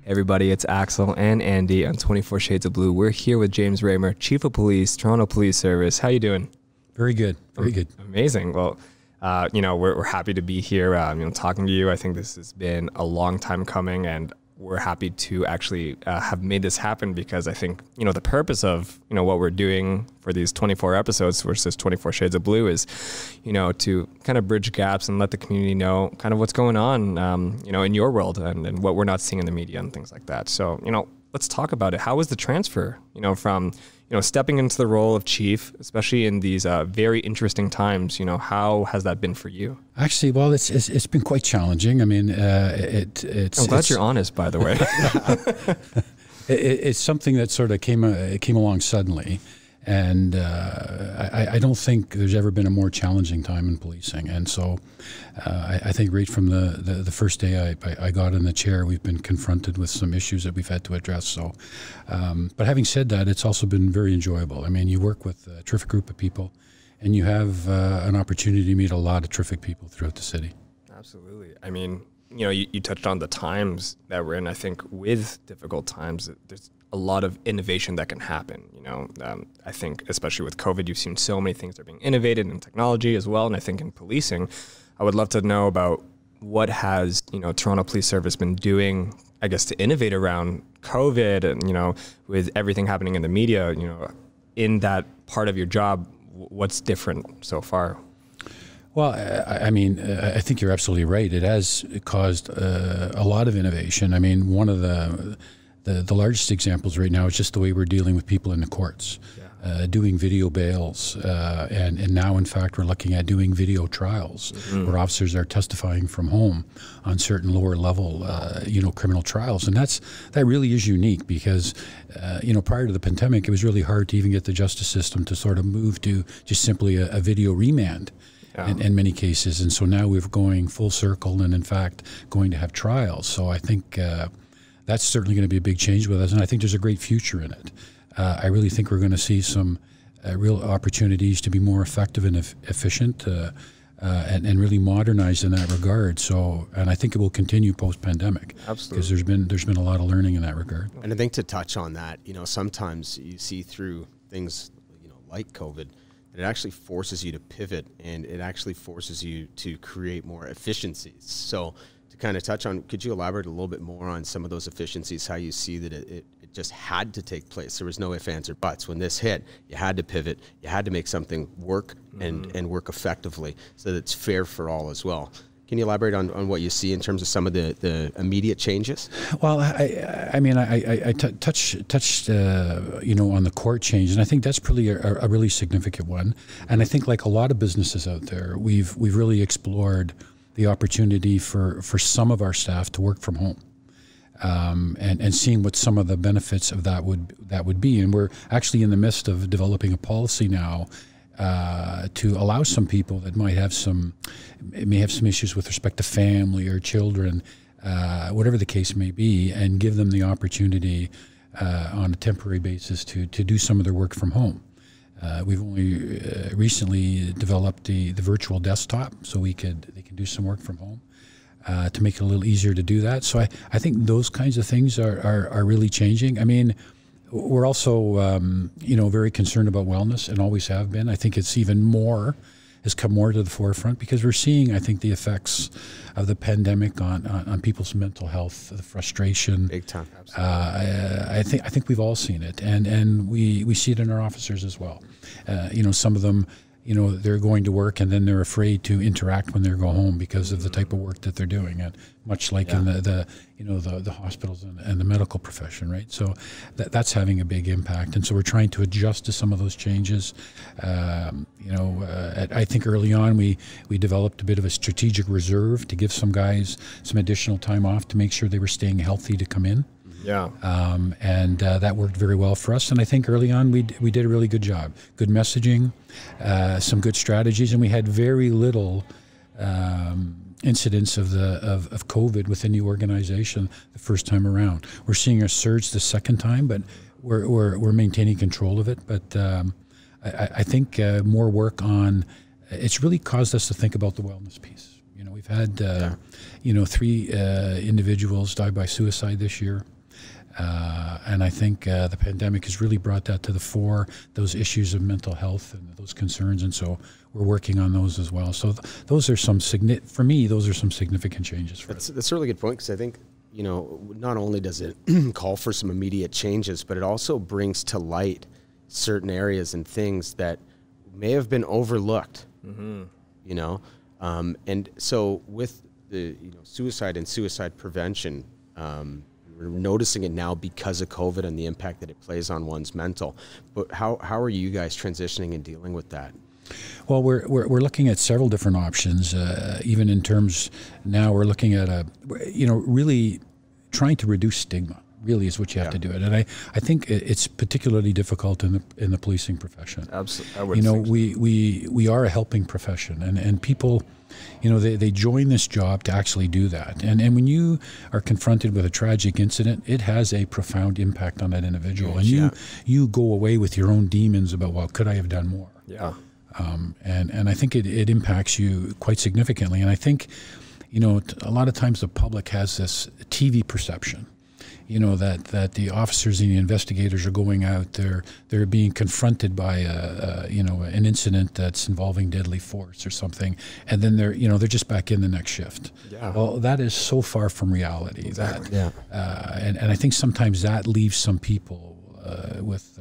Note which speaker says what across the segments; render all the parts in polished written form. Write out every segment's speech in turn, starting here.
Speaker 1: Everybody, it's Axel and Andy on 24 Shades of Blue. We're here with James Raymer, Chief of Police, Toronto Police Service. How you doing?
Speaker 2: Very good. Very good.
Speaker 1: Amazing. Well, we're happy to be here, talking to you. I think this has been a long time coming, and we're happy to actually have made this happen because I think, the purpose of, what we're doing for these 24 episodes versus 24 Shades of Blue is, to kind of bridge gaps and let the community know kind of what's going on, in your world and what we're not seeing in the media and things like that. So, let's talk about it. How was the transfer, from, stepping into the role of chief, especially in these very interesting times? How has that been for you?
Speaker 2: Actually, well, it's been quite challenging. I mean,
Speaker 1: I'm glad you're honest, by the way.
Speaker 2: It's something that sort of came along suddenly, and I don't think there's ever been a more challenging time in policing. And so, I think right from the first day I got in the chair, we've been confronted with some issues that we've had to address. So, but having said that, it's also been very enjoyable. I mean, you work with a terrific group of people, and you have an opportunity to meet a lot of terrific people throughout the city.
Speaker 1: Absolutely. I mean, you touched on the times that we're in. I think with difficult times, there's a lot of innovation that can happen. I think especially with COVID, you've seen so many things that are being innovated in technology as well. And I think in policing, I would love to know about what has, Toronto Police Service been doing, I guess, to innovate around COVID and, with everything happening in the media, in that part of your job, what's different so far?
Speaker 2: Well, I mean, I think you're absolutely right. It has caused a lot of innovation. I mean, one of the largest examples right now is just the way we're dealing with people in the courts, doing video bails, and now, in fact, we're looking at doing video trials where officers are testifying from home on certain lower level, criminal trials, and that really is unique because, prior to the pandemic, it was really hard to even get the justice system to sort of move to just simply a video remand. In many cases. And so now we're going full circle and, in fact, going to have trials. So I think that's certainly going to be a big change with us. And I think there's a great future in it. I really think we're going to see some real opportunities to be more effective and efficient and really modernize in that regard. So, and I think it will continue post-pandemic.
Speaker 1: Absolutely.
Speaker 2: Because there's been a lot of learning in that regard.
Speaker 3: And I think to touch on that, sometimes you see through things, like COVID, it actually forces you to pivot, and it actually forces you to create more efficiencies. So to kind of touch on, could you elaborate a little bit more on some of those efficiencies, how you see that it just had to take place? There was no ifs, ands, or buts. When this hit, you had to pivot. You had to make something work and work effectively so that it's fair for all as well. Can you elaborate on what you see in terms of some of the immediate changes?
Speaker 2: Well, I touched on the court change, and I think that's probably a really significant one. And I think, like a lot of businesses out there, we've really explored the opportunity for some of our staff to work from home, and seeing what some of the benefits of that would be. And we're actually in the midst of developing a policy now to allow some people that may have some issues with respect to family or children, whatever the case may be, and give them the opportunity on a temporary basis to do some of their work from home. We've only recently developed the virtual desktop, so they can do some work from home to make it a little easier to do that. So I think those kinds of things are really changing. I mean, we're also, very concerned about wellness and always have been. I think has come more to the forefront because we're seeing, I think, the effects of the pandemic on people's mental health, the frustration.
Speaker 3: Big time. Absolutely.
Speaker 2: I think we've all seen it, and we see it in our officers as well. Some of them, they're going to work and then they're afraid to interact when they go home because of the type of work that they're doing, and much like in the hospitals and the medical profession, right? So that's having a big impact, and so we're trying to adjust to some of those changes. I think early on we developed a bit of a strategic reserve to give some guys some additional time off to make sure they were staying healthy to come in.
Speaker 1: Yeah.
Speaker 2: And that worked very well for us. And I think early on we did a really good job. Good messaging, some good strategies, and we had very little incidents of COVID within the organization the first time around. We're seeing a surge the second time, but we're maintaining control of it. But I think more work on it's really caused us to think about the wellness piece. You know, we've had, 3 individuals die by suicide this year. And I think the pandemic has really brought that to the fore, those issues of mental health and those concerns. And so we're working on those as well. So those are some for me, those are some significant changes for us.
Speaker 3: That's a really good point, because I think, not only does it call for some immediate changes, but it also brings to light certain areas and things that may have been overlooked, and so with the suicide and suicide prevention, we're noticing it now because of COVID and the impact that it plays on one's mental. But how are you guys transitioning and dealing with that?
Speaker 2: Well, we're looking at several different options. Even in terms now, we're looking at really trying to reduce stigma. Really is what you have to do it, and I think it's particularly difficult in the policing profession.
Speaker 1: Absolutely, I would think so.
Speaker 2: We are a helping profession, and people, they join this job to actually do that. And when you are confronted with a tragic incident, it has a profound impact on that individual, and you go away with your own demons about, well, could I have done more?
Speaker 1: Yeah.
Speaker 2: And I think it impacts you quite significantly. And I think, a lot of times the public has this TV perception, that the officers and the investigators are going out, they're being confronted by an incident that's involving deadly force or something, and then they're just back in the next shift.
Speaker 1: Yeah.
Speaker 2: Well, that is so far from reality.
Speaker 1: Exactly.
Speaker 2: And I think sometimes that leaves some people with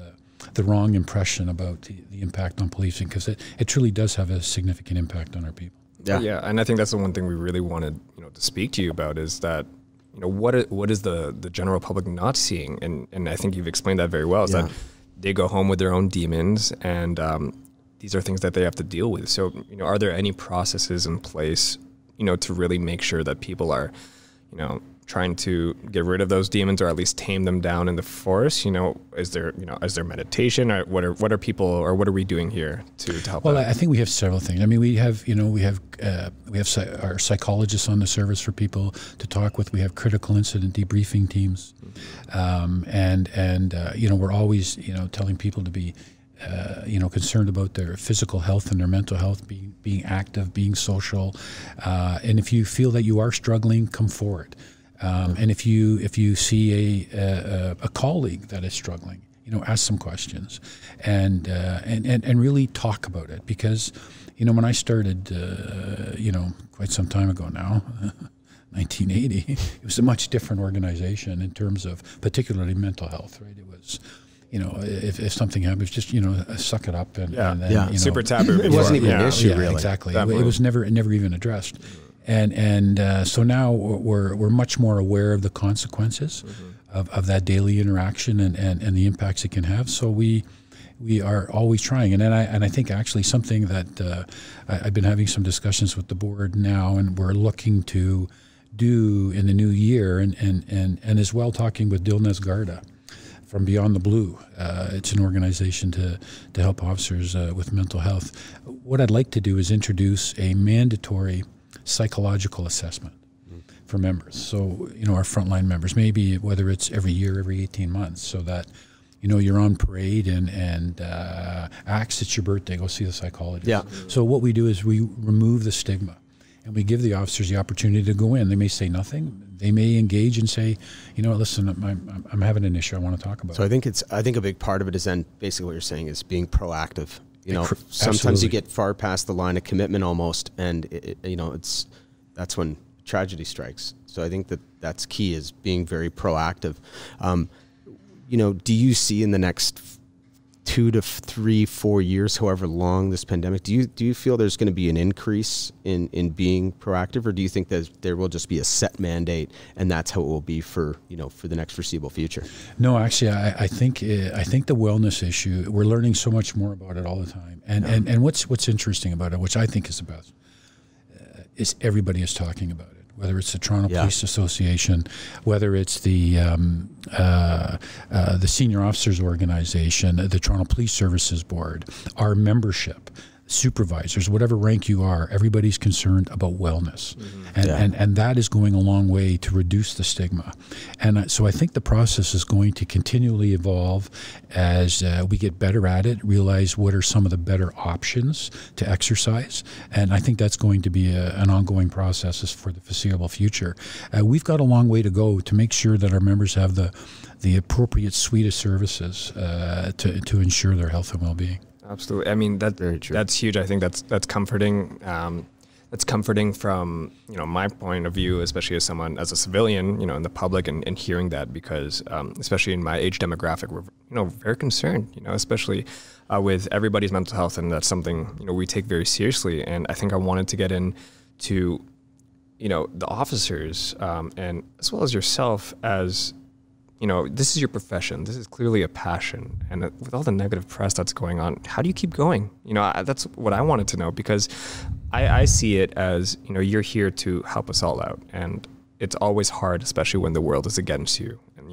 Speaker 2: the wrong impression about the impact on policing, because it truly does have a significant impact on our people.
Speaker 1: Yeah, and I think that's the one thing we really wanted to speak to you about, is that what is the general public not seeing, and I think you've explained that very well, is that they go home with their own demons, and these are things that they have to deal with. So are there any processes in place to really make sure that people are trying to get rid of those demons, or at least tame them down in the forest? Is there meditation, or what are people, or what are we doing here to help?
Speaker 2: Well, I think we have several things. I mean, we have our psychologists on the service for people to talk with. We have critical incident debriefing teams, we're always telling people to be concerned about their physical health and their mental health, being active, being social, and if you feel that you are struggling, come forward. And if you see a colleague that is struggling, ask some questions, and really talk about it. Because, when I started, quite some time ago now, 1980, it was a much different organization in terms of particularly mental health, right? It was, if something happens, just, suck it up and then,
Speaker 1: super taboo.
Speaker 3: It wasn't even an issue, really.
Speaker 2: Exactly. It was never even addressed. And so now we're much more aware of the consequences of that daily interaction and the impacts it can have. So we are always trying. And I think actually something that I've been having some discussions with the board now, and we're looking to do in the new year, and as well talking with Dilnes Garda from Beyond the Blue. It's an organization to help officers with mental health. What I'd like to do is introduce a mandatory psychological assessment for members. So, our frontline members, maybe whether it's every year, every 18 months, so that, you're on parade and Ax, it's your birthday, go see the psychologist. Yeah. So what we do is we remove the stigma, and we give the officers the opportunity to go in. They may say nothing. They may engage and say, listen, I'm having an issue I want to talk about.
Speaker 3: So I think a big part of it is then basically what you're saying is being proactive. Sometimes you get far past the line of commitment almost, and that's when tragedy strikes. So I think that's key, is being very proactive. Do you see in the next 2 to 3, 4 years, however long this pandemic, do you feel there's going to be an increase in being proactive, or do you think that there will just be a set mandate and that's how it will be for the next foreseeable future?
Speaker 2: No, actually, I think the wellness issue, we're learning so much more about it all the time, and what's interesting about it, which I think is the best, is everybody is talking about it. Whether it's the Toronto Police Association, whether it's the Senior Officers Organization, the Toronto Police Services Board, our membership, supervisors, whatever rank you are, everybody's concerned about wellness. And that is going a long way to reduce the stigma. And so I think the process is going to continually evolve as we get better at it, realize what are some of the better options to exercise. And I think that's going to be an ongoing process for the foreseeable future. We've got a long way to go to make sure that our members have the appropriate suite of services to ensure their health and well-being.
Speaker 1: Absolutely. I mean,
Speaker 3: Very true.
Speaker 1: That's huge. I think that's comforting. That's comforting from, my point of view, especially as a civilian, in the public and hearing that, because especially in my age demographic, we're, very concerned, especially with everybody's mental health. And that's something, we take very seriously. And I think I wanted to get into, the officers and as well as yourself as, this is your profession. This is clearly a passion. And with all the negative press that's going on, how do you keep going? That's what I wanted to know, because I see it as, you're here to help us all out. And it's always hard, especially when the world is against you. And,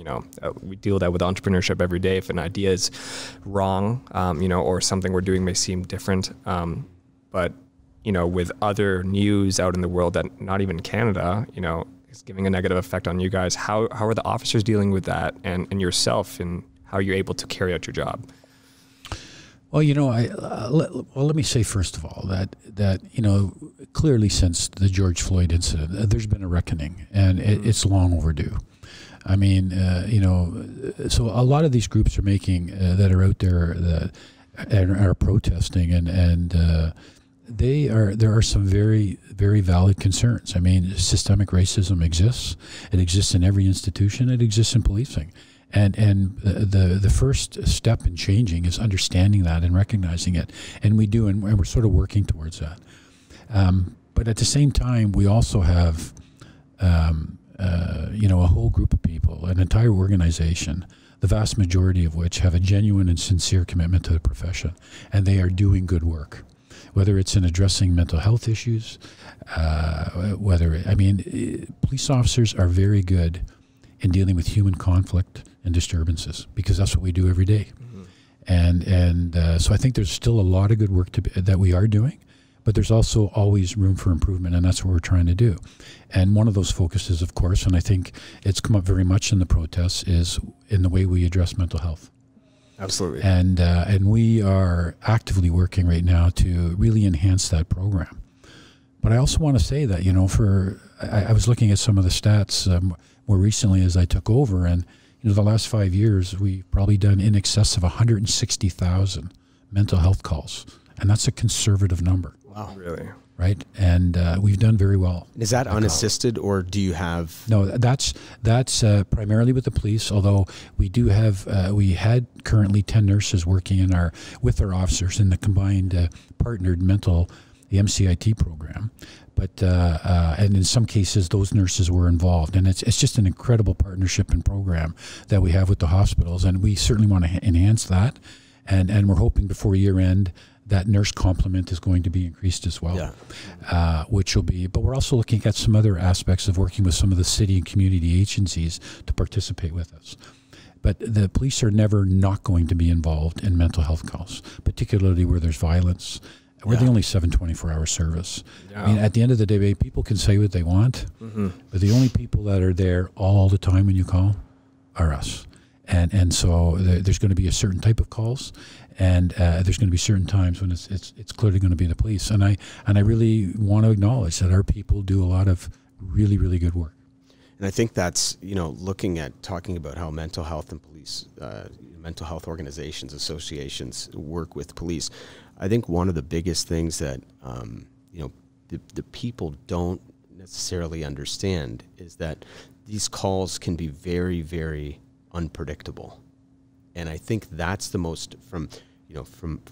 Speaker 1: we deal that with entrepreneurship every day. If an idea is wrong, or something we're doing may seem different. But, with other news out in the world that not even Canada, is giving a negative effect on you guys. How are the officers dealing with that, and yourself, and how you're able to carry out your job?
Speaker 2: Well, let me say first of all that clearly since the George Floyd incident, there's been a reckoning, and it's long overdue. I mean, so a lot of these groups are making that are out there that are protesting, and there are some very, very valid concerns. I mean, systemic racism exists. It exists in every institution. It exists in policing. And the first step in changing is understanding that and recognizing it. And we do, and we're sort of working towards that. But at the same time, we also have, a whole group of people, an entire organization, the vast majority of which have a genuine and sincere commitment to the profession. And they are doing good work. Whether it's in addressing mental health issues, police officers are very good in dealing with human conflict and disturbances, because that's what we do every day. And so I think there's still a lot of good work that we are doing, but there's also always room for improvement, and that's what we're trying to do. And one of those focuses, of course, and I think it's come up very much in the protests, is in the way we address mental health.
Speaker 1: Absolutely.
Speaker 2: And we are actively working right now to really enhance that program. But I also want to say that, I was looking at some of the stats more recently as I took over, and the last 5 years, we've probably done in excess of 160,000 mental health calls, and that's a conservative number.
Speaker 3: Wow.
Speaker 1: Really?
Speaker 2: Right? And we've done very well.
Speaker 3: Is that unassisted, or do you have...
Speaker 2: No, that's primarily with the police, although we do have, we had currently 10 nurses working with our officers in the combined partnered the MCIT program. But, and in some cases, those nurses were involved. And it's just an incredible partnership and program that we have with the hospitals. And we certainly want to enhance that. And we're hoping before year end, that nurse complement is going to be increased as well, which will be, but we're also looking at some other aspects of working with some of the city and community agencies to participate with us. But the police are never not going to be involved in mental health calls, particularly where there's violence. We're the only 24-hour service. Yeah. I mean, at the end of the day, people can say what they want, but the only people that are there all the time when you call are us. And so there's going to be a certain type of calls, and there's going to be certain times when it's clearly going to be the police. And I really want to acknowledge that our people do a lot of really, really good work.
Speaker 3: And I think that's, talking about how mental health and police, mental health organizations, associations work with police. I think one of the biggest things that, the people don't necessarily understand is that these calls can be very, very unpredictable. And I think that's the most, from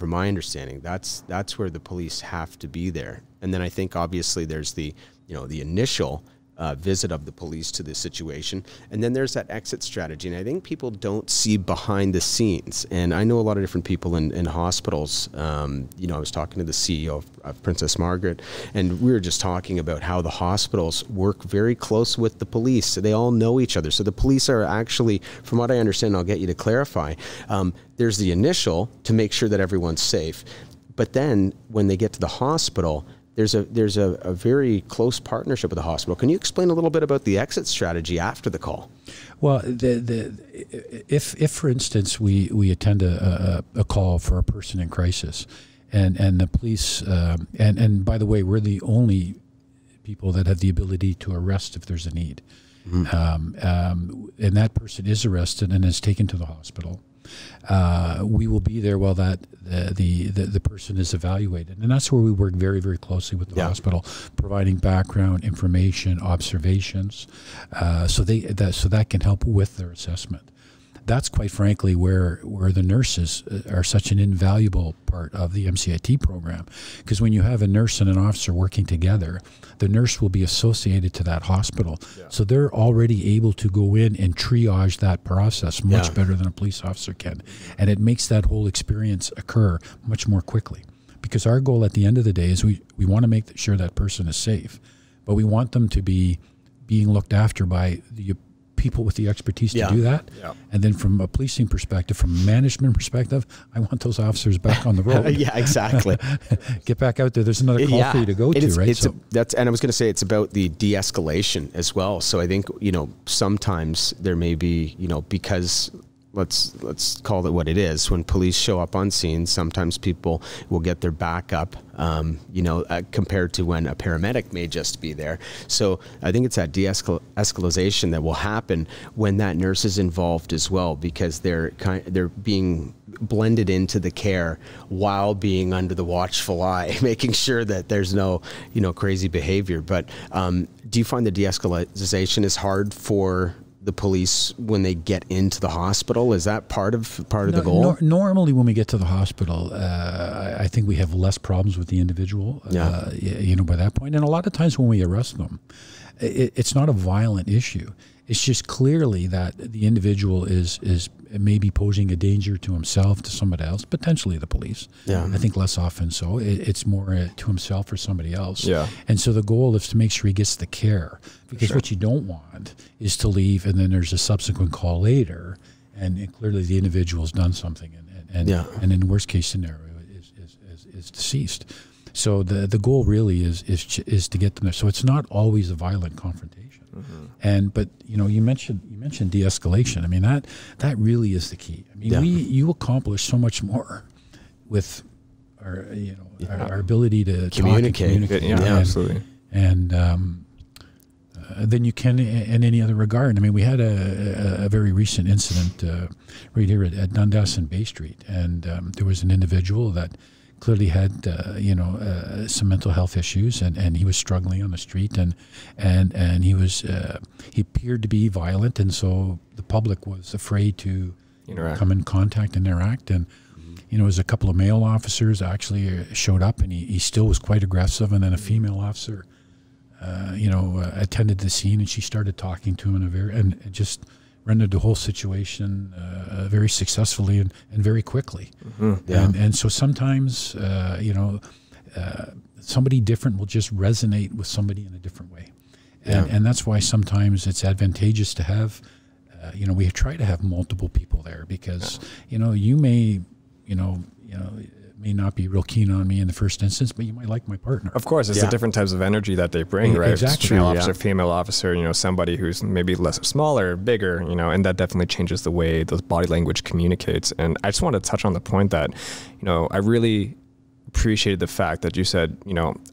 Speaker 3: my understanding, that's where the police have to be there. And then I think obviously there's the initial visit of the police to the situation, and then there's that exit strategy. And I think people don't see behind the scenes. And I know a lot of different people in hospitals. I was talking to the CEO of Princess Margaret, and we were just talking about how the hospitals work very close with the police. So they all know each other. So the police are actually, from what I understand, I'll get you to clarify, there's the initial to make sure that everyone's safe. But then when they get to the hospital, there's a very close partnership with the hospital. Can you explain a little bit about the exit strategy after the call?
Speaker 2: Well, if for instance we attend a call for a person in crisis, and the police and by the way, we're the only people that have the ability to arrest if there's a need, and that person is arrested and is taken to the hospital. We will be there while the person is evaluated, and that's where we work very, very closely with the hospital, providing background information, observations, so that can help with their assessment. That's quite frankly where the nurses are such an invaluable part of the MCIT program, because when you have a nurse and an officer working together, the nurse will be associated to that hospital. So they're already able to go in and triage that process much better than a police officer can. And it makes that whole experience occur much more quickly. Because our goal at the end of the day is we want to make sure that person is safe, but we want them to be being looked after by the people with the expertise to do that. And then from a policing perspective, from a management perspective, I want those officers back on the road.
Speaker 3: Yeah, exactly.
Speaker 2: Get back out there. There's another call for you to go to, right?
Speaker 3: And I was going to say it's about the de-escalation as well. So I think, sometimes there may be, because let's call it what it is. When police show up on scene, sometimes people will get their backup, compared to when a paramedic may just be there. So I think it's that de-escalation that will happen when that nurse is involved as well, because they're being blended into the care while being under the watchful eye, making sure that there's no, crazy behavior. But do you find the de-escalation is hard for the police when they get into the hospital? Is that part of the goal?
Speaker 2: Normally when we get to the hospital, I think we have less problems with the individual, by that point. And a lot of times when we arrest them, it's not a violent issue. It's just clearly that the individual is maybe posing a danger to himself, to somebody else, potentially the police. I think less often so. It's more to himself or somebody else. And so the goal is to make sure he gets the care, because what you don't want is to leave and then there's a subsequent call later, and clearly the individual's done something, and in the worst case scenario is deceased. So the goal really is to get them there. So it's not always a violent confrontation. But you mentioned de-escalation. I mean that really is the key. I mean you accomplish so much more with our ability to communicate.
Speaker 1: Absolutely.
Speaker 2: And than you can in any other regard. I mean, we had a very recent incident right here at Dundas and Bay Street, and there was an individual that clearly had some mental health issues, and he was struggling on the street, and he appeared to be violent, and so the public was afraid to come in contact and interact. And there was a couple of male officers actually showed up, and he still was quite aggressive, and then a female officer attended the scene, and she started talking to him and it just rendered the whole situation very successfully and very quickly. And so sometimes, somebody different will just resonate with somebody in a different way. And that's why sometimes it's advantageous to have, we try to have multiple people there, because, you may, may not be real keen on me in the first instance, but you might like my partner.
Speaker 1: Of course, it's the different types of energy that they bring, right?
Speaker 2: Exactly.
Speaker 1: Male officer, female officer, somebody who's maybe smaller, bigger, and that definitely changes the way those body language communicates. And I just want to touch on the point that, I really appreciated the fact that you said,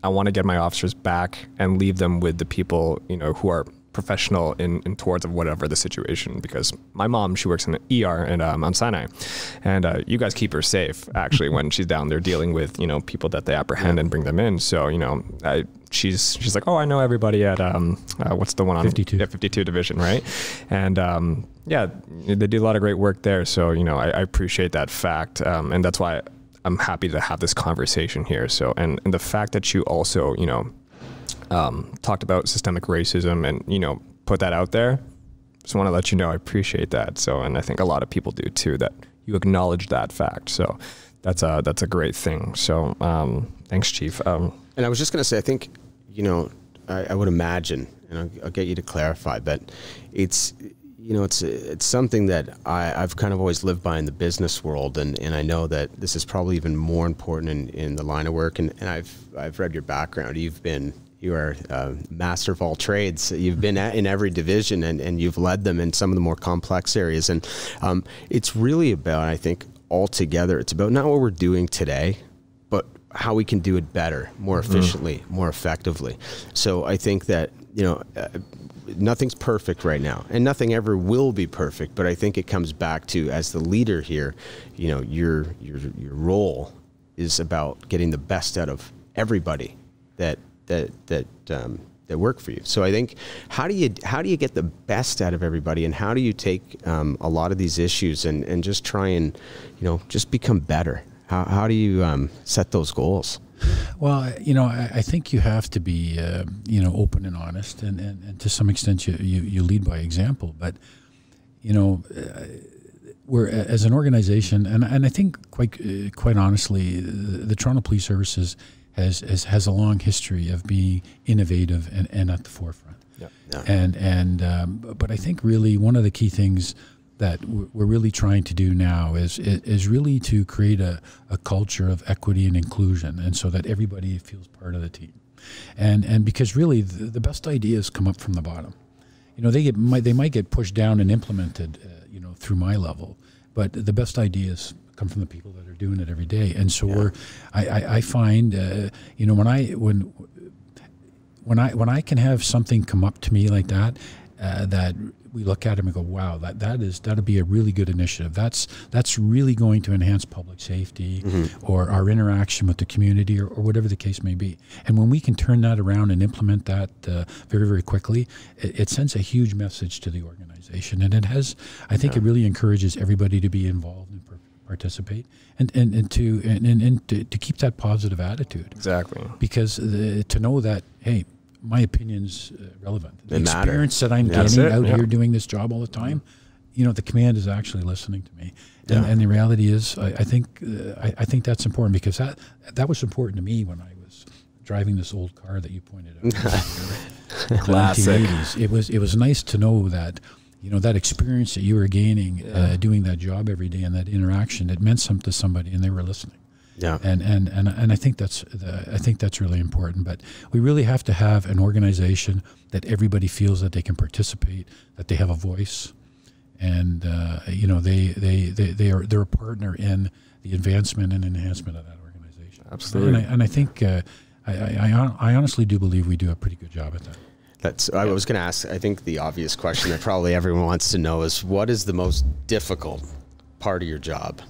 Speaker 1: I want to get my officers back and leave them with the people, who are professional in towards of whatever the situation, because my mom, she works in an ER and on Sinai, and you guys keep her safe actually when she's down there dealing with people that they apprehend and bring them in. So she's like, oh, I know everybody at what's the one on
Speaker 2: 52
Speaker 1: 52 division, right? And they do a lot of great work there. So I appreciate that fact, and that's why I'm happy to have this conversation here. So and the fact that you also talked about systemic racism and, put that out there. Just want to let you know, I appreciate that. So, and I think a lot of people do too, that you acknowledge that fact. So that's a great thing. So, thanks, Chief.
Speaker 3: And I was just going to say, I think, I would imagine, and I'll get you to clarify, but it's, you know, it's something that I've kind of always lived by in the business world, and I know that this is probably even more important in the line of work. And I've read your background. You are a master of all trades. You've been in every division, and you've led them in some of the more complex areas. And it's really about, I think, altogether, it's about not what we're doing today, but how we can do it better, more efficiently, more effectively. So I think that, you know, nothing's perfect right now, and nothing ever will be perfect. But I think it comes back to, as the leader here, you know, your role is about getting the best out of everybody that work for you. So I think, how do you get the best out of everybody, and how do you take a lot of these issues and just try and, you know, just become better? How do you set those goals?
Speaker 2: Well, you know, I think you have to be, you know, open and honest, and to some extent you lead by example. But, you know, we're, as an organization, and I think quite honestly, the Toronto Police Services has a long history of being innovative and at the forefront.
Speaker 1: Yep.
Speaker 2: Yeah. But I think really one of the key things that we're really trying to do now is really to create a culture of equity and inclusion, and so that everybody feels part of the team. And because really the best ideas come up from the bottom. You know, they might get pushed down and implemented, you know, through my level, but the best ideas come from the people that are doing it every day. And so I find, you know, when I can have something come up to me like that, that we look at them and go, wow, that'd be a really good initiative. That's really going to enhance public safety, or our interaction with the community, or whatever the case may be. And when we can turn that around and implement that very, very quickly, it sends a huge message to the organization. And it has, I think, it really encourages everybody to be involved and participate, and to keep that positive attitude.
Speaker 1: Exactly.
Speaker 2: Because to know that, hey, my opinion's relevant. The
Speaker 3: matter.
Speaker 2: Experience that I'm getting out here doing this job all the time, you know, the command is actually listening to me. And the reality is, I think that's important, because that was important to me when I was driving this old car that you pointed out.
Speaker 1: Classic.
Speaker 2: 1980s. It was nice to know that, you know, that experience that you were gaining, doing that job every day, and that interaction, it meant something to somebody, and they were listening.
Speaker 3: Yeah.
Speaker 2: And I think that's really important. But we really have to have an organization that everybody feels that they can participate, that they have a voice, and you know, they're a partner in the advancement and enhancement of that organization.
Speaker 1: Absolutely.
Speaker 2: And I think I honestly do believe we do a pretty good job at that.
Speaker 3: I was going to ask, I think the obvious question that probably everyone wants to know is, what is the most difficult part of your job?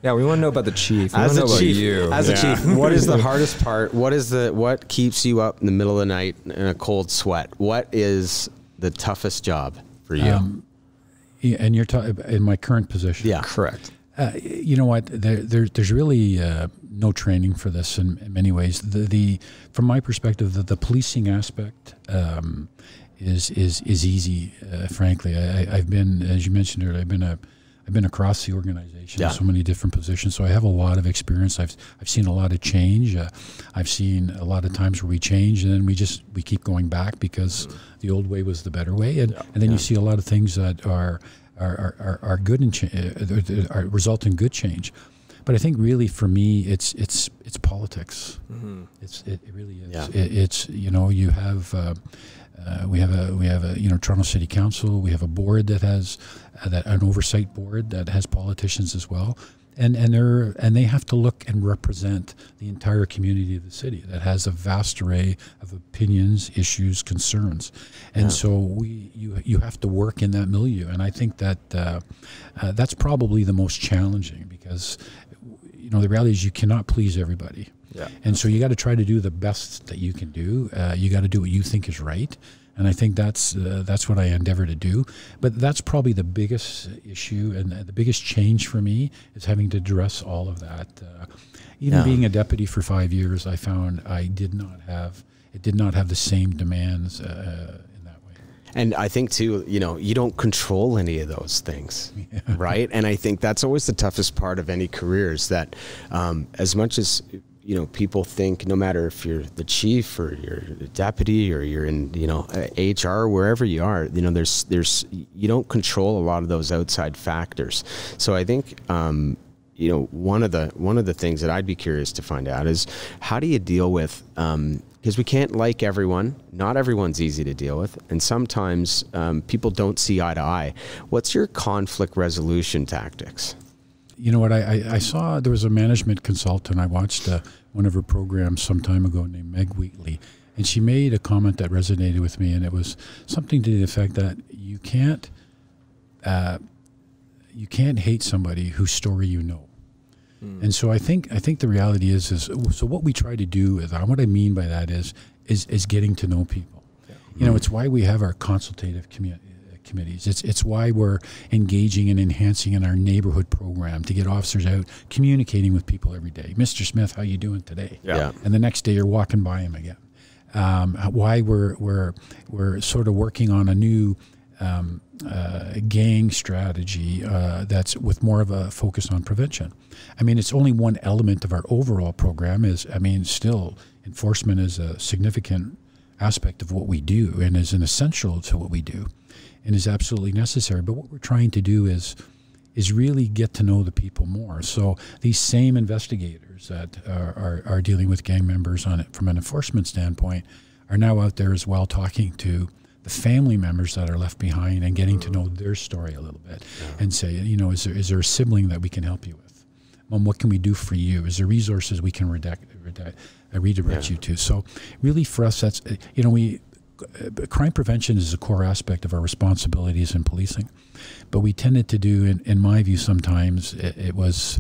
Speaker 1: Yeah, we want to know about the chief.
Speaker 3: As a chief, what is the
Speaker 1: Yeah.
Speaker 3: hardest part? What keeps you up in the middle of the night in a cold sweat? What is the toughest job for you?
Speaker 2: And you're in my current position.
Speaker 3: Yeah,
Speaker 1: Correct.
Speaker 2: You know what? There's really no training for this in many ways. From my perspective, the policing aspect is easy. Frankly, I've been, as you mentioned earlier, I've been across the organization in so many different positions, so I have a lot of experience. I've seen a lot of change. I've seen a lot of times where we change, and then we keep going back because the old way was the better way, and then you see a lot of things that are good and result in good change. But I think really for me, it's politics. It really is.
Speaker 3: Yeah.
Speaker 2: It's, you know, you have. We have a you know, Toronto City Council. We have a board that has an oversight board that has politicians as well, and they have to look and represent the entire community of the city that has a vast array of opinions, issues, concerns, and so you have to work in that milieu, and I think that that's probably the most challenging, because, you know, the reality is you cannot please everybody.
Speaker 1: Yeah.
Speaker 2: And so you got to try to do the best that you can do. You got to do what you think is right. And I think that's what I endeavor to do. But that's probably the biggest issue, and the biggest change for me is having to address all of that. Even being a deputy for 5 years, I found it did not have the same demands in that way.
Speaker 3: And I think too, you know, you don't control any of those things, right? And I think that's always the toughest part of any career, is that as much as you know, people think no matter if you're the chief or you're the deputy or you're in, you know, HR, wherever you are, you know, you don't control a lot of those outside factors. So I think, you know, one of the things that I'd be curious to find out is how do you deal with, because we can't like everyone. Not everyone's easy to deal with. And sometimes people don't see eye to eye. What's your conflict resolution tactics?
Speaker 2: You know what, I saw there was a management consultant. I watched one of her programs some time ago named Meg Wheatley. And she made a comment that resonated with me. And it was something to the effect that you can't hate somebody whose story you know. And so I think the reality is so what we try to do is, what I mean by that is getting to know people. Yeah. You know, it's why we have our consultative committees. It's why we're engaging and enhancing in our neighborhood program to get officers out communicating with people every day. Mr. Smith, how you doing today?
Speaker 3: Yeah.
Speaker 2: And the next day you're walking by him again. Why we're sort of working on a new gang strategy that's with more of a focus on prevention. I mean, it's only one element of our overall program. Still enforcement is a significant aspect of what we do and is an essential to what we do and is absolutely necessary. But what we're trying to do is really get to know the people more. So these same investigators that are dealing with gang members on it from an enforcement standpoint are now out there as well talking to the family members that are left behind and getting to know their story a little bit and say, you know, is there a sibling that we can help you with? Mom, what can we do for you? Is there resources we can redirect you to? So really for us, that's, you know, crime prevention is a core aspect of our responsibilities in policing, but we tended to do, in my view, sometimes it was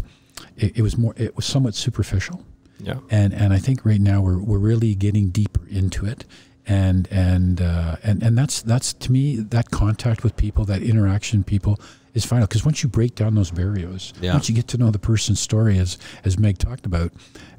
Speaker 2: somewhat superficial.
Speaker 1: Yeah.
Speaker 2: And I think right now we're really getting deeper into it. And that's to me, that contact with people, that interaction people is vital, because once you break down those barriers, once you get to know the person's story, as Meg talked about,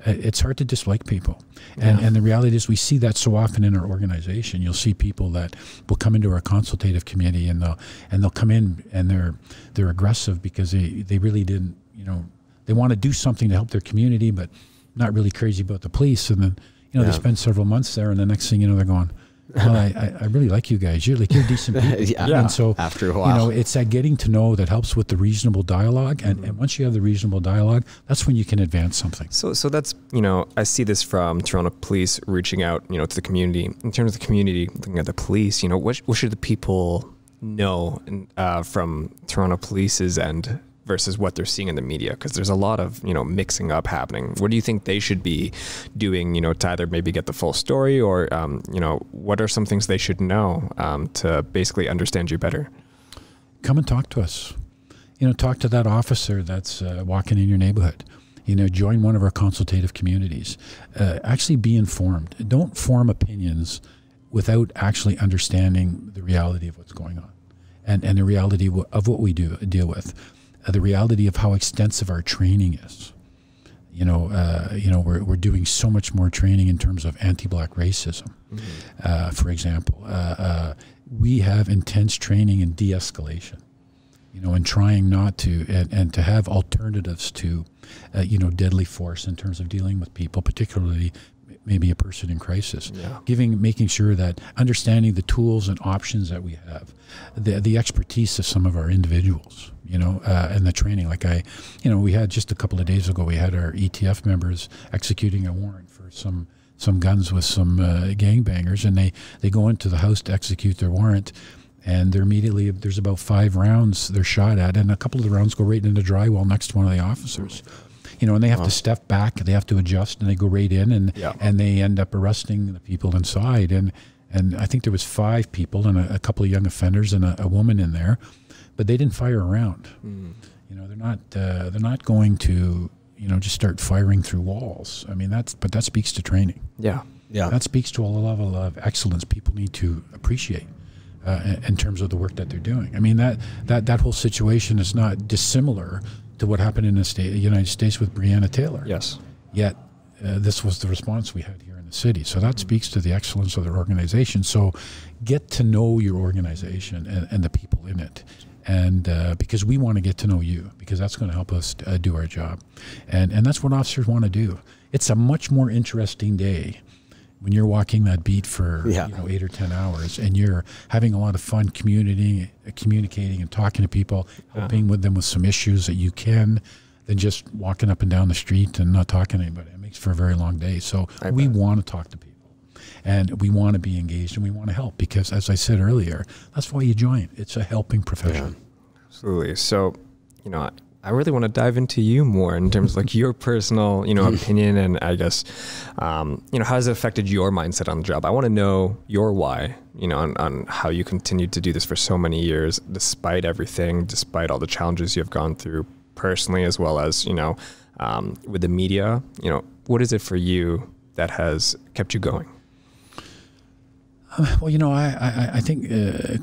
Speaker 2: it's hard to dislike people. And the reality is we see that so often in our organization. You'll see people that will come into our consultative committee and they'll come in and they're aggressive because they really didn't, you know, they want to do something to help their community, but not really crazy about the police. And then, you know, they spend several months there, and the next thing you know, they're going, well, I really like you guys. You're decent people. And so
Speaker 3: after a while,
Speaker 2: you know, it's that getting to know that helps with the reasonable dialogue. And once you have the reasonable dialogue, that's when you can advance something.
Speaker 1: So that's, you know, I see this from Toronto Police reaching out, you know, to the community. In terms of the community, looking at the police, you know, what should the people know from Toronto Police's end versus what they're seeing in the media? Because there's a lot of, you know, mixing up happening. What do you think they should be doing, you know, to either maybe get the full story or, you know, what are some things they should know to basically understand you better?
Speaker 2: Come and talk to us. You know, talk to that officer that's walking in your neighborhood. You know, join one of our consultative communities. Actually be informed. Don't form opinions without actually understanding the reality of what's going on and the reality of what we deal with. The reality of how extensive our training is. You know, we're doing so much more training in terms of anti-Black racism. For example, we have intense training in de-escalation. You know, and trying not to and to have alternatives to, you know, deadly force in terms of dealing with people, particularly maybe a person in crisis. Making sure that understanding the tools and options that we have, the expertise of some of our individuals, you know, and the training. Like we had just a couple of days ago, we had our ETF members executing a warrant for some guns with some gangbangers, and they go into the house to execute their warrant, and they're immediately, there's about 5 rounds they're shot at, and a couple of the rounds go right into the drywall next to one of the officers. You know, and they have to step back, they have to adjust, and they go right in, and they end up arresting the people inside. And I think there was 5 people and a couple of young offenders and a woman in there, but they didn't fire a round. You know, they're not going to, you know, just start firing through walls. I mean, but that speaks to training.
Speaker 1: Yeah.
Speaker 2: That speaks to a level of excellence people need to appreciate in terms of the work that they're doing. I mean, that whole situation is not dissimilar to what happened in the United States with Breonna Taylor.
Speaker 1: Yes.
Speaker 2: Yet this was the response we had here in the city. So that speaks to the excellence of their organization. So get to know your organization and the people in it. And because we want to get to know you, because that's going to help us do our job. And that's what officers want to do. it's a much more interesting day when you're walking that beat for 8 or 10 hours, and you're having a lot of fun communicating and talking to people, helping with them with some issues that you can, than just walking up and down the street and not talking to anybody. It makes for a very long day. So we want to talk to people, and we want to be engaged, and we want to help, because, as I said earlier, that's why you join. It's a helping profession.
Speaker 1: Yeah, absolutely. So, I really want to dive into you more in terms of like your personal, opinion, and I guess, how has it affected your mindset on the job? I want to know your why, on how you continued to do this for so many years, despite everything, despite all the challenges you've gone through personally, as well as, with the media. What is it for you that has kept you going?
Speaker 2: Well, I think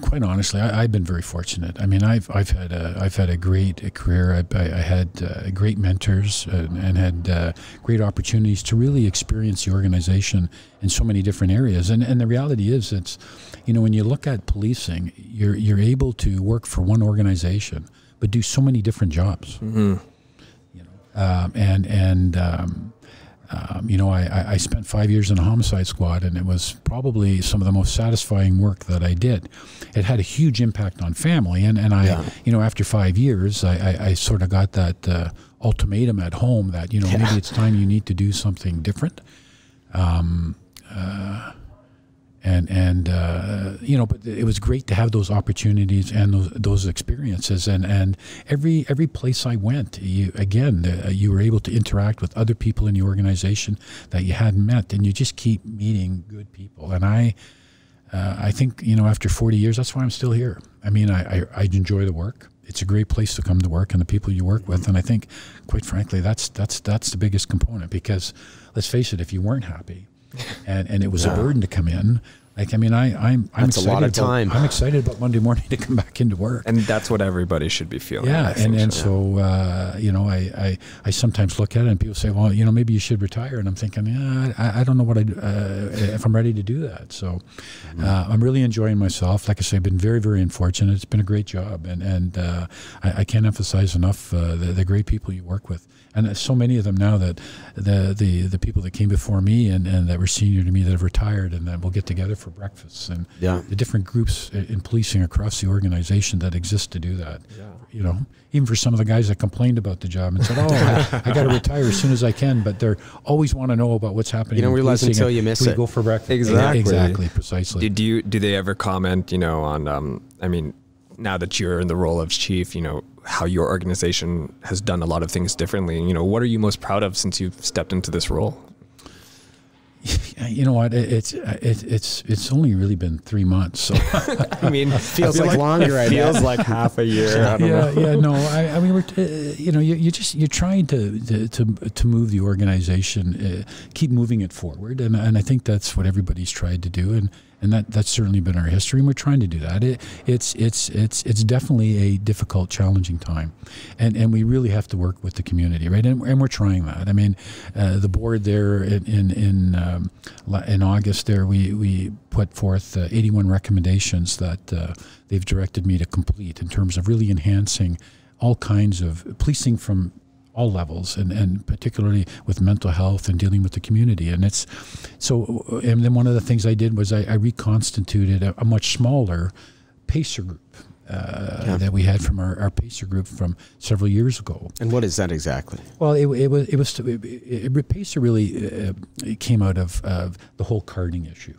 Speaker 2: quite honestly, I've been very fortunate. I mean, I've had a great career. I had great mentors and had great opportunities to really experience the organization in so many different areas. And the reality is, it's when you look at policing, you're able to work for one organization but do so many different jobs. Mm-hmm. I spent 5 years in a homicide squad, and it was probably some of the most satisfying work that I did. It had a huge impact on family, and I, after 5 years, I sort of got that ultimatum at home that, maybe it's time you need to do something different. But it was great to have those opportunities and those experiences. And every place I went, you were able to interact with other people in the organization that you hadn't met, and you just keep meeting good people. And I think, after 40 years, that's why I'm still here. I mean, I enjoy the work. It's a great place to come to work, and the people you work with. And I think, quite frankly, that's the biggest component, because let's face it, if you weren't happy, and it was a burden to come in. Like, I mean, I'm
Speaker 3: that's
Speaker 2: excited
Speaker 3: a lot of time.
Speaker 2: I'm excited about Monday morning to come back into work,
Speaker 1: and that's what everybody should be feeling.
Speaker 2: Yeah, so I sometimes look at it and people say, well, maybe you should retire, and I'm thinking, I don't know what if I'm ready to do that. So I'm really enjoying myself. Like I say, I've been very, very unfortunate. It's been a great job, and I can't emphasize enough the great people you work with. And so many of them now that the people that came before me and that were senior to me that have retired, and that we'll get together for breakfasts, and the different groups in policing across the organization that exist to do that. Yeah. Even for some of the guys that complained about the job and said, I got to retire as soon as I can, but they always want to know about what's happening.
Speaker 3: You don't realize until you miss it.
Speaker 2: Go for breakfast.
Speaker 1: Exactly,
Speaker 2: precisely.
Speaker 1: Do they ever comment, on, now that you're in the role of chief, how your organization has done a lot of things differently? What are you most proud of since you've stepped into this role?
Speaker 2: You know what? It's only really been 3 months. So
Speaker 3: I mean, it feels like longer.
Speaker 1: It feels like half a year. I don't know.
Speaker 2: No. I mean, you're trying to move the organization, keep moving it forward, and I think that's what everybody's tried to do, and that's certainly been our history, and we're trying to do that. It's definitely a difficult, challenging time, and we really have to work with the community, right? And we're trying that. I mean, the board there in August there, we put forth 81 recommendations that they've directed me to complete in terms of really enhancing all kinds of policing from all levels, and particularly with mental health and dealing with the community. And then one of the things I did was I reconstituted a much smaller PACER group that we had from our PACER group from several years ago.
Speaker 3: And what is that exactly?
Speaker 2: Well, PACER really came out of the whole carding issue.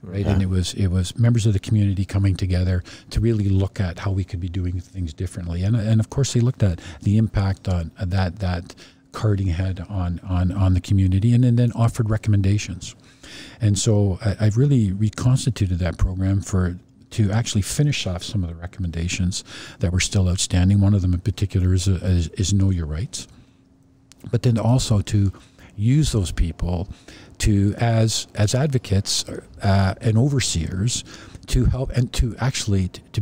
Speaker 2: Right, and it was members of the community coming together to really look at how we could be doing things differently, and of course they looked at the impact on that carding had on the community, and then offered recommendations. And so I've really reconstituted that program to actually finish off some of the recommendations that were still outstanding. One of them in particular is know your rights, but then also to use those people as advocates and overseers to help, and to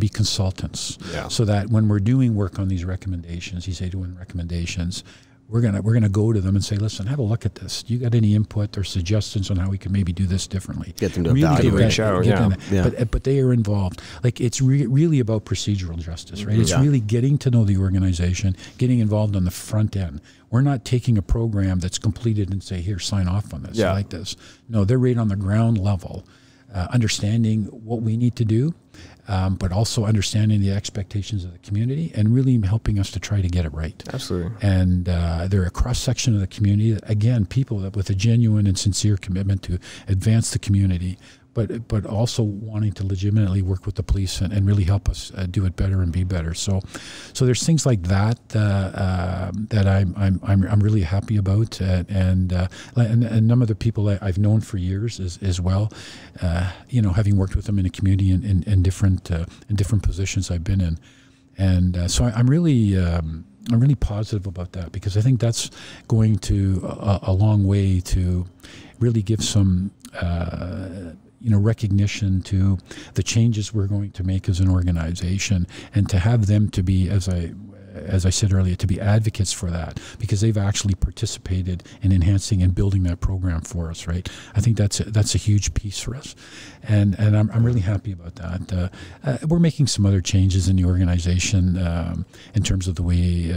Speaker 2: be consultants, so that when we're doing work on these recommendations, these 81 recommendations, we're gonna go to them and say, listen, have a look at this. Do you got any input or suggestions on how we can maybe do this differently?
Speaker 3: Get them to evaluate.
Speaker 2: But they are involved. Like it's really about procedural justice, right? It's really getting to know the organization, getting involved on the front end. We're not taking a program that's completed and say, here, sign off on this. I like this. No, they're right on the ground level, understanding what we need to do, but also understanding the expectations of the community and really helping us to try to get it right.
Speaker 1: Absolutely.
Speaker 2: And they're a cross-section of the community, that, again, people that with a genuine and sincere commitment to advance the community, but also wanting to legitimately work with the police and really help us do it better and be better. So there's things like that that I'm really happy about, and a number of the people I've known for years as well. Having worked with them in the community in different positions I've been in, and so I'm really positive about that, because I think that's going to a long way to really give some recognition to the changes we're going to make as an organization, and to have them to be, as I said earlier, to be advocates for that, because they've actually participated in enhancing and building that program for us, right? I think that's a huge piece for us, and I'm really happy about that. We're making some other changes in the organization in terms of the way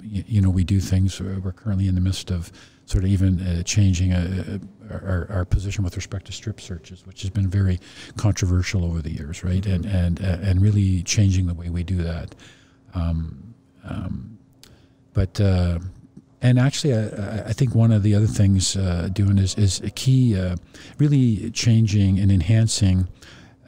Speaker 2: we do things. We're currently in the midst of sort of even changing our position with respect to strip searches, which has been very controversial over the years, right? And really changing the way we do that. And actually, I think one of the other things doing is a key, really changing and enhancing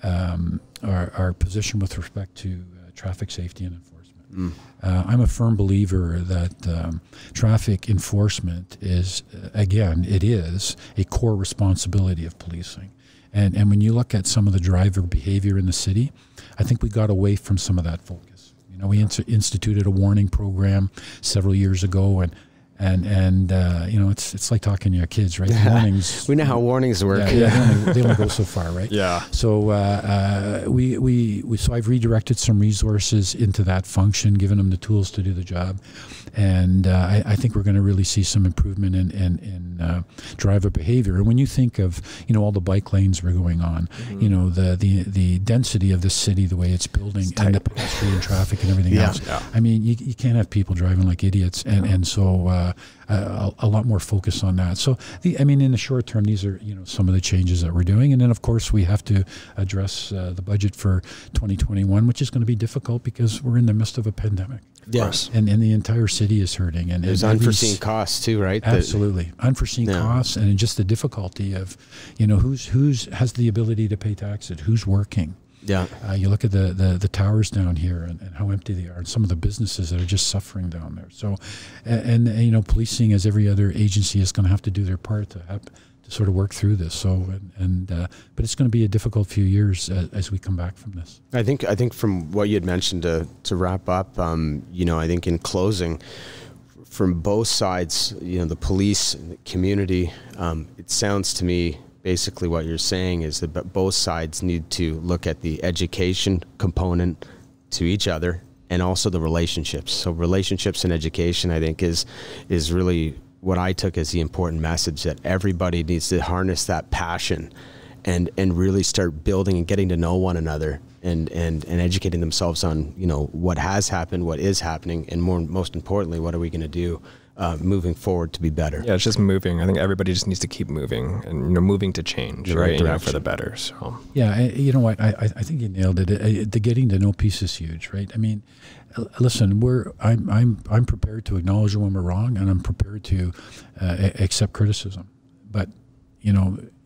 Speaker 2: our position with respect to traffic safety and enforcement. I'm a firm believer that traffic enforcement is, it is a core responsibility of policing. And when you look at some of the driver behavior in the city, I think we got away from some of that focus. We instituted a warning program several years ago, and it's like talking to your kids, right? Warnings.
Speaker 3: We know how warnings work.
Speaker 2: They only go so far, right?
Speaker 1: Yeah.
Speaker 2: So so I've redirected some resources into that function, given them the tools to do the job, and I think we're going to really see some improvement in driver behavior. And when you think of all the bike lanes we're going on, the density of the city, the way it's building, and the pedestrian traffic and everything else. Yeah. I mean, you can't have people driving like idiots, and so. A lot more focus on that. So, in the short term, these are some of the changes that we're doing, and then of course we have to address the budget for 2021, which is going to be difficult because we're in the midst of a pandemic.
Speaker 3: Yes,
Speaker 2: and the entire city is hurting, and
Speaker 3: there's unforeseen costs too, right?
Speaker 2: Absolutely, unforeseen costs, and just the difficulty of who's has the ability to pay taxes, who's working. Yeah, you look at the towers down here and how empty they are, and some of the businesses that are just suffering down there. So, and policing, as every other agency, is going to have to do their part to sort of work through this. So, but it's going to be a difficult few years as we come back from this.
Speaker 3: I think from what you had mentioned to wrap up, I think in closing, from both sides, the police and the community, it sounds to me. Basically what you're saying is that both sides need to look at the education component to each other and also the relationships. So relationships and education, I think, is really what I took as the important message, that everybody needs to harness that passion and really start building and getting to know one another and educating themselves on, what has happened, what is happening, and most importantly, what are we going to do moving forward to be better.
Speaker 1: Yeah, it's just moving. I think everybody just needs to keep moving and moving to change, right? For the better. So
Speaker 2: yeah, you know what? I think you nailed it. The getting to know piece is huge, right? I mean, listen, I'm prepared to acknowledge when we're wrong, and I'm prepared to accept criticism. But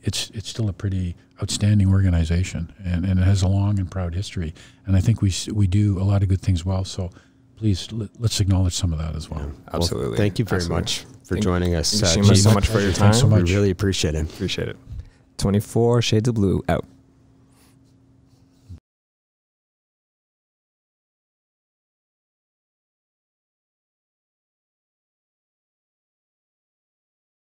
Speaker 2: it's still a pretty outstanding organization, and it has a long and proud history. And I think we do a lot of good things well. So. Please, let's acknowledge some of that as well.
Speaker 3: Yeah, absolutely. Well, thank you very much for joining us.
Speaker 1: Thank you so much for your time.
Speaker 3: We really appreciate it.
Speaker 1: Appreciate it. 24 Shades of Blue out.